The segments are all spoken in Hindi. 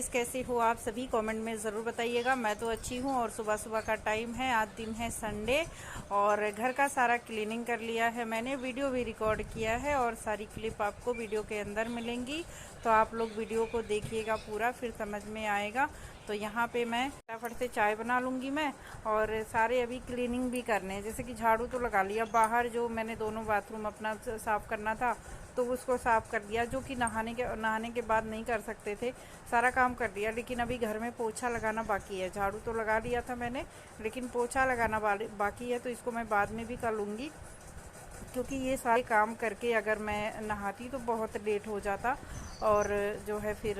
गाइस, कैसे हो आप सभी? कमेंट में ज़रूर बताइएगा। मैं तो अच्छी हूँ। और सुबह सुबह का टाइम है, आज दिन है संडे और घर का सारा क्लीनिंग कर लिया है मैंने। वीडियो भी रिकॉर्ड किया है और सारी क्लिप आपको वीडियो के अंदर मिलेंगी, तो आप लोग वीडियो को देखिएगा पूरा, फिर समझ में आएगा। तो यहाँ पे मैं फटाफट से चाय बना लूँगी मैं, और सारे अभी क्लीनिंग भी करने हैं। जैसे कि झाड़ू तो लगा लिया, बाहर जो मैंने दोनों बाथरूम अपना साफ़ करना था तो उसको साफ़ कर दिया, जो कि नहाने के बाद नहीं कर सकते थे। सारा काम कर दिया, लेकिन अभी घर में पोछा लगाना बाकी है। झाड़ू तो लगा लिया था मैंने, लेकिन पोछा लगाना बाकी है, तो इसको मैं बाद में भी कर लूँगी, क्योंकि ये सारे काम करके अगर मैं नहाती तो बहुत लेट हो जाता और जो है फिर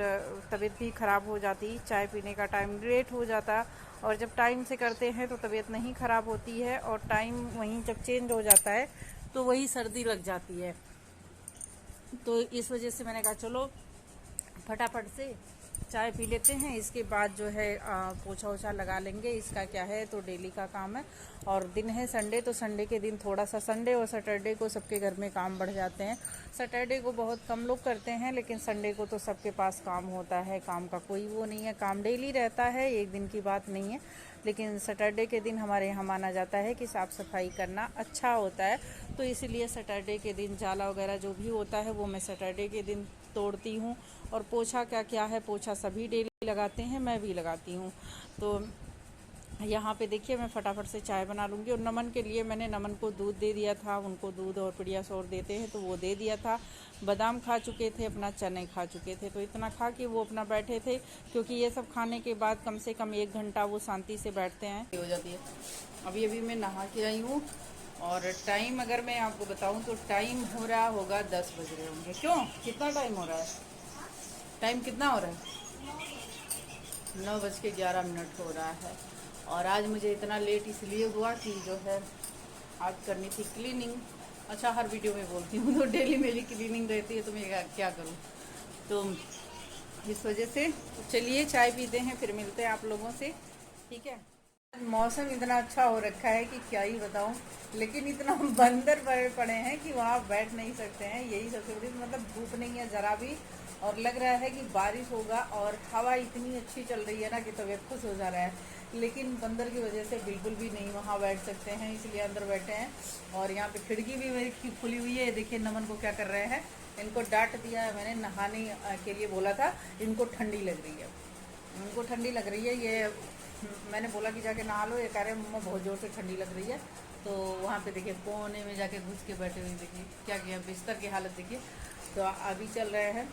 तबीयत भी ख़राब हो जाती। चाय पीने का टाइम लेट हो जाता, और जब टाइम से करते हैं तो तबीयत नहीं ख़राब होती है, और टाइम वहीं जब चेंज हो जाता है तो वही सर्दी लग जाती है। तो इस वजह से मैंने कहा चलो फटाफट से चाय पी लेते हैं, इसके बाद जो है पोछा ओछा लगा लेंगे। इसका क्या है, तो डेली का काम है। और दिन है संडे, तो संडे के दिन थोड़ा सा, संडे और सैटरडे को सबके घर में काम बढ़ जाते हैं। सैटरडे को बहुत कम लोग करते हैं, लेकिन संडे को तो सबके पास काम होता है। काम का कोई वो नहीं है, काम डेली रहता है, एक दिन की बात नहीं है। लेकिन सैटरडे के दिन हमारे यहाँ माना जाता है कि साफ़ सफाई करना अच्छा होता है, तो इसीलिए सैटरडे के दिन जाला वगैरह जो भी होता है वो मैं सैटरडे के दिन तोड़ती हूँ। और पोछा क्या है, पोछा सभी डेली लगाते हैं, मैं भी लगाती हूँ। तो यहाँ पे देखिए मैं फटाफट से चाय बना लूँगी। और नमन के लिए मैंने नमन को दूध दे दिया था, उनको दूध और पीडियाश्योर देते हैं तो वो दे दिया था। बादाम खा चुके थे, अपना चने खा चुके थे, तो इतना खा के वो अपना बैठे थे, क्योंकि ये सब खाने के बाद कम से कम 1 घंटा वो शांति से बैठते हैं। हो जाती है। अभी मैं नहा के आई हूँ, और टाइम अगर मैं आपको बताऊँ तो टाइम हो रहा होगा 10 बज रहे होंगे। क्यों, कितना टाइम हो रहा है? टाइम कितना हो रहा है? 9:11 हो रहा है। और आज मुझे इतना लेट इसलिए हुआ कि जो है आज करनी थी क्लीनिंग। अच्छा, हर वीडियो में बोलती हूँ तो डेली मेरी क्लीनिंग रहती है, तो मैं क्या करूँ। तो इस वजह से चलिए चाय पीते हैं, फिर मिलते हैं आप लोगों से, ठीक है। मौसम इतना अच्छा हो रखा है कि क्या ही बताऊं, लेकिन इतना बंदर पड़े हैं कि वहाँ बैठ नहीं सकते हैं। यही सबसे बड़ी, मतलब धूप नहीं है ज़रा भी, और लग रहा है कि बारिश होगा, और हवा इतनी अच्छी चल रही है ना कि तबीयत खुश हो जा रहा है। लेकिन बंदर की वजह से बिल्कुल भी नहीं वहाँ बैठ सकते हैं, इसलिए अंदर बैठे हैं। और यहाँ पे खिड़की भी मेरी खुली हुई है। देखिए नमन को क्या कर रहे हैं, इनको डांट दिया है मैंने, नहाने के लिए बोला था, इनको ठंडी लग रही है, उनको ठंडी लग रही है। ये मैंने बोला कि जाके नहा लो, ये कह रहे मम्मा बहुत ज़ोर से ठंडी लग रही है। तो वहाँ पे देखिए कोने में जाके घुस के बैठे हुए, देखिए क्या किया, बिस्तर की हालत देखिए। तो अभी चल रहे हैं,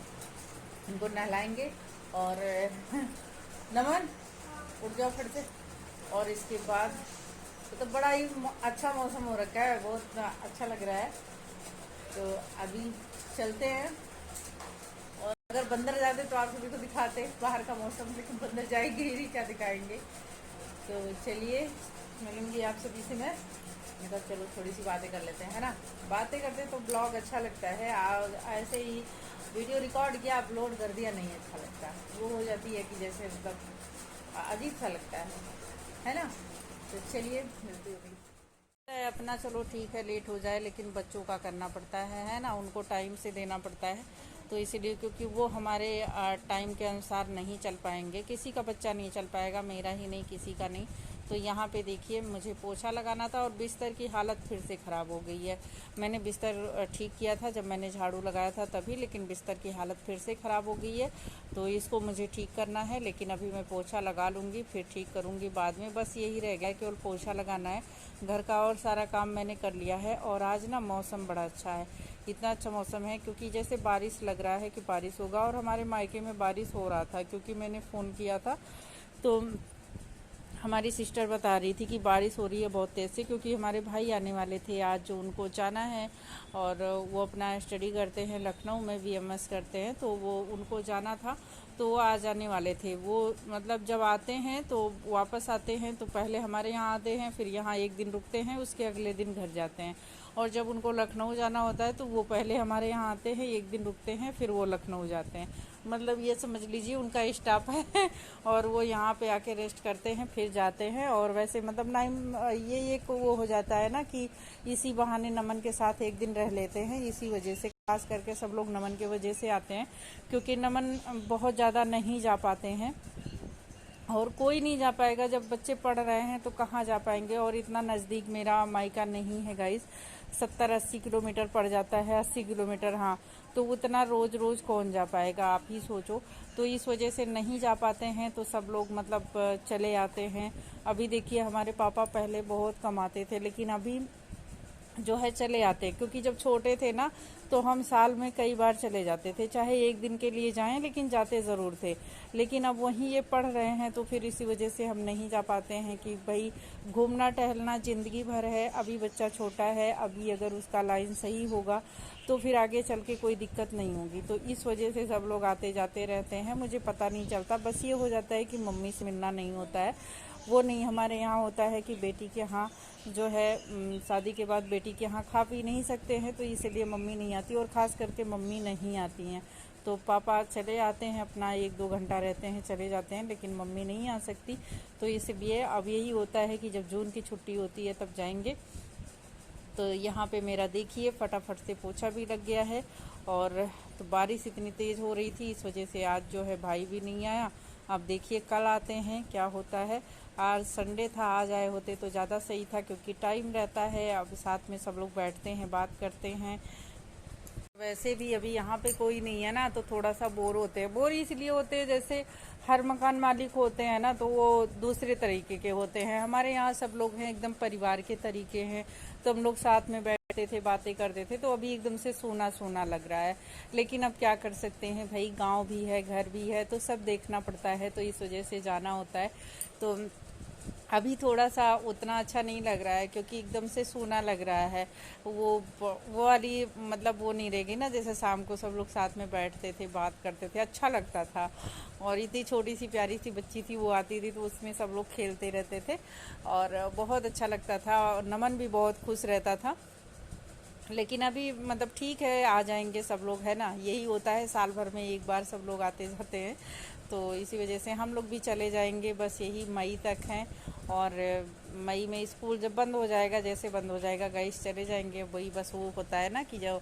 इनको नहलाएंगे। और नमन उठ जाओ फट से। और इसके बाद तो बड़ा ही अच्छा मौसम हो रखा है, बहुत अच्छा लग रहा है। तो अभी चलते हैं, और अगर बंदर जाते तो आप सभी को दिखाते बाहर का मौसम, लेकिन बंदर जाएंगे ही नहीं, क्या दिखाएंगे। तो चलिए मिलूंगी आप सभी से मैं, मतलब चलो थोड़ी सी बातें कर लेते हैं, है ना। बातें करते तो ब्लॉग अच्छा लगता है, ऐसे ही वीडियो रिकॉर्ड किया अपलोड कर दिया नहीं अच्छा लगता। वो हो जाती है कि जैसे मतलब अजीब सा लगता है ना। तो चलिए मिलती होगी अपना, चलो ठीक है, लेट हो जाए लेकिन बच्चों का करना पड़ता है ना, उनको टाइम से देना पड़ता है। तो इसीलिए, क्योंकि वो हमारे टाइम के अनुसार नहीं चल पाएंगे, किसी का बच्चा नहीं चल पाएगा, मेरा ही नहीं, किसी का नहीं। तो यहाँ पे देखिए मुझे पोछा लगाना था, और बिस्तर की हालत फिर से ख़राब हो गई है। मैंने बिस्तर ठीक किया था जब मैंने झाड़ू लगाया था तभी, लेकिन बिस्तर की हालत फिर से ख़राब हो गई है। तो इसको मुझे ठीक करना है, लेकिन अभी मैं पोछा लगा लूँगी, फिर ठीक करूँगी बाद में। बस यही रह गया, केवल पोछा लगाना है। घर का और सारा काम मैंने कर लिया है। और आज ना मौसम बड़ा अच्छा है, इतना अच्छा मौसम है क्योंकि जैसे बारिश लग रहा है कि बारिश होगा। और हमारे मायके में बारिश हो रहा था, क्योंकि मैंने फ़ोन किया था तो हमारी सिस्टर बता रही थी कि बारिश हो रही है बहुत तेज़ से, क्योंकि हमारे भाई आने वाले थे आज, जो उनको जाना है। और वो अपना स्टडी करते हैं लखनऊ में, बीएमएस करते हैं, तो वो उनको जाना था, तो वो आ जाने वाले थे। वो मतलब जब आते हैं तो वापस आते हैं तो पहले हमारे यहाँ आते हैं, फिर यहाँ 1 दिन रुकते हैं, उसके अगले दिन घर जाते हैं। और जब उनको लखनऊ जाना होता है तो वो पहले हमारे यहाँ आते हैं, 1 दिन रुकते हैं, फिर वो लखनऊ जाते हैं। मतलब ये समझ लीजिए उनका स्टाफ है और वो यहाँ पे आके रेस्ट करते हैं, फिर जाते हैं। और वैसे मतलब ना ये एक वो हो जाता है ना कि इसी बहाने नमन के साथ 1 दिन रह लेते हैं, इसी वजह से खास करके सब लोग नमन के वजह से आते हैं, क्योंकि नमन बहुत ज़्यादा नहीं जा पाते हैं और कोई नहीं जा पाएगा। जब बच्चे पढ़ रहे हैं तो कहाँ जा पाएंगे, और इतना नज़दीक मेरा मायका नहीं है गाइस, 70-80 किलोमीटर पड़ जाता है, 80 किलोमीटर। हाँ, तो उतना रोज़ रोज़ कौन जा पाएगा, आप ही सोचो। तो इस वजह से नहीं जा पाते हैं, तो सब लोग मतलब चले आते हैं। अभी देखिए हमारे पापा पहले बहुत कमाते थे, लेकिन अभी जो है चले आते हैं, क्योंकि जब छोटे थे ना तो हम साल में कई बार चले जाते थे, चाहे एक दिन के लिए जाएं लेकिन जाते ज़रूर थे। लेकिन अब वहीं ये पढ़ रहे हैं तो फिर इसी वजह से हम नहीं जा पाते हैं कि भाई घूमना टहलना ज़िंदगी भर है। अभी बच्चा छोटा है, अभी अगर उसका लाइन सही होगा तो फिर आगे चल के कोई दिक्कत नहीं होगी। तो इस वजह से सब लोग आते जाते रहते हैं, मुझे पता नहीं चलता। बस ये हो जाता है कि मम्मी से मिलना नहीं होता है। वो नहीं, हमारे यहाँ होता है कि बेटी के यहाँ जो है शादी के बाद बेटी के यहाँ खा पी नहीं सकते हैं, तो इसलिए मम्मी नहीं आती, और ख़ास करके मम्मी नहीं आती हैं। तो पापा चले आते हैं, अपना 1-2 घंटा रहते हैं, चले जाते हैं, लेकिन मम्मी नहीं आ सकती। तो इसलिए अब यही होता है कि जब जून की छुट्टी होती है तब जाएंगे। तो यहाँ पे मेरा देखिए फटाफट से पोछा भी लग गया है। और तो बारिश इतनी तेज़ हो रही थी, इस वजह से आज जो है भाई भी नहीं आया। अब देखिए कल आते हैं क्या होता है। आज संडे था, आज आए होते तो ज़्यादा सही था, क्योंकि टाइम रहता है, अब साथ में सब लोग बैठते हैं, बात करते हैं। वैसे भी अभी यहाँ पे कोई नहीं है ना, तो थोड़ा सा बोर होते हैं। बोर इसलिए होते हैं, जैसे हर मकान मालिक होते हैं ना, तो वो दूसरे तरीके के होते हैं। हमारे यहाँ सब लोग हैं एकदम परिवार के तरीके हैं, तो हम लोग साथ में बैठते थे, बातें करते थे। तो अभी एकदम से सूना सूना लग रहा है, लेकिन अब क्या कर सकते हैं भाई, गांव भी है, घर भी है, तो सब देखना पड़ता है, तो इस वजह से जाना होता है। तो अभी थोड़ा सा उतना अच्छा नहीं लग रहा है, क्योंकि एकदम से सूना लग रहा है। वो वाली मतलब वो नहीं रहेगी ना, जैसे शाम को सब लोग साथ में बैठते थे, बात करते थे, अच्छा लगता था। और इतनी छोटी सी प्यारी सी बच्ची थी, वो आती थी तो उसमें सब लोग खेलते रहते थे और बहुत अच्छा लगता था, और नमन भी बहुत खुश रहता था। लेकिन अभी मतलब ठीक है, आ जाएंगे सब लोग, है ना। यही होता है, साल भर में एक बार सब लोग आते जाते हैं, तो इसी वजह से हम लोग भी चले जाएंगे। बस यही मई तक हैं, और मई में स्कूल जब बंद हो जाएगा, जैसे बंद हो जाएगा गाइस, चले जाएंगे। वही बस वो होता है ना कि जब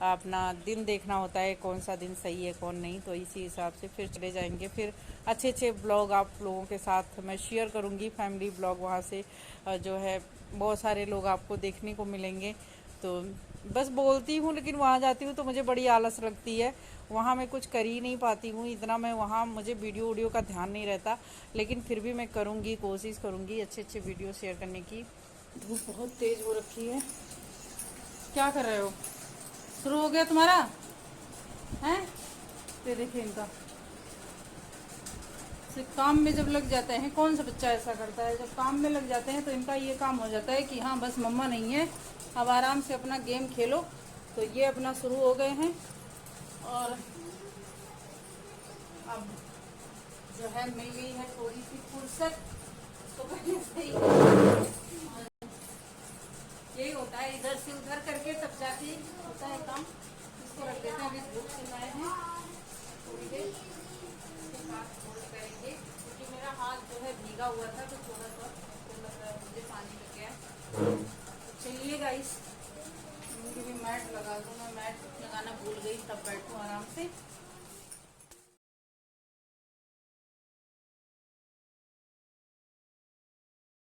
अपना दिन देखना होता है, कौन सा दिन सही है कौन नहीं, तो इसी हिसाब से फिर चले जाएंगे। फिर अच्छे अच्छे ब्लॉग आप लोगों के साथ मैं शेयर करूँगी, फैमिली ब्लॉग। वहाँ से जो है बहुत सारे लोग आपको देखने को मिलेंगे। तो बस बोलती हूँ, लेकिन वहाँ जाती हूँ तो मुझे बड़ी आलस लगती है, वहाँ मैं कुछ कर ही नहीं पाती हूँ इतना। मैं वहाँ मुझे वीडियो का ध्यान नहीं रहता, लेकिन फिर भी मैं करूँगी, कोशिश करूँगी अच्छे अच्छे वीडियो शेयर करने की। धूप बहुत तेज़ हो रखी है। क्या कर रहे हो, शुरू हो गया तुम्हारा हैं? ये देखिए इनका काम में जब लग जाते हैं, कौन सा बच्चा ऐसा करता है, जब काम में लग जाते हैं तो इनका ये काम हो जाता है कि हाँ बस मम्मा नहीं है, अब आराम से अपना गेम खेलो। तो ये अपना शुरू हो गए हैं, और अब जो है मिल गई है थोड़ी सी फुर्सत, तो पहले से ही यही होता है, इधर से उधर करके तब जाके होता है काम। इसको रख देते हैं, अभी धूप सिलाए हैं थोड़ी देर के बाद फोल्ड करेंगे, क्योंकि मेरा हाथ जो है भीगा हुआ था, तो थोड़ा सा मुझे पानी लग गया। तो चलिए गाइस, मुझे भी मैट लगा दूँ, मैं मैट लगाना भूल गई, तब बैठूँ आराम से।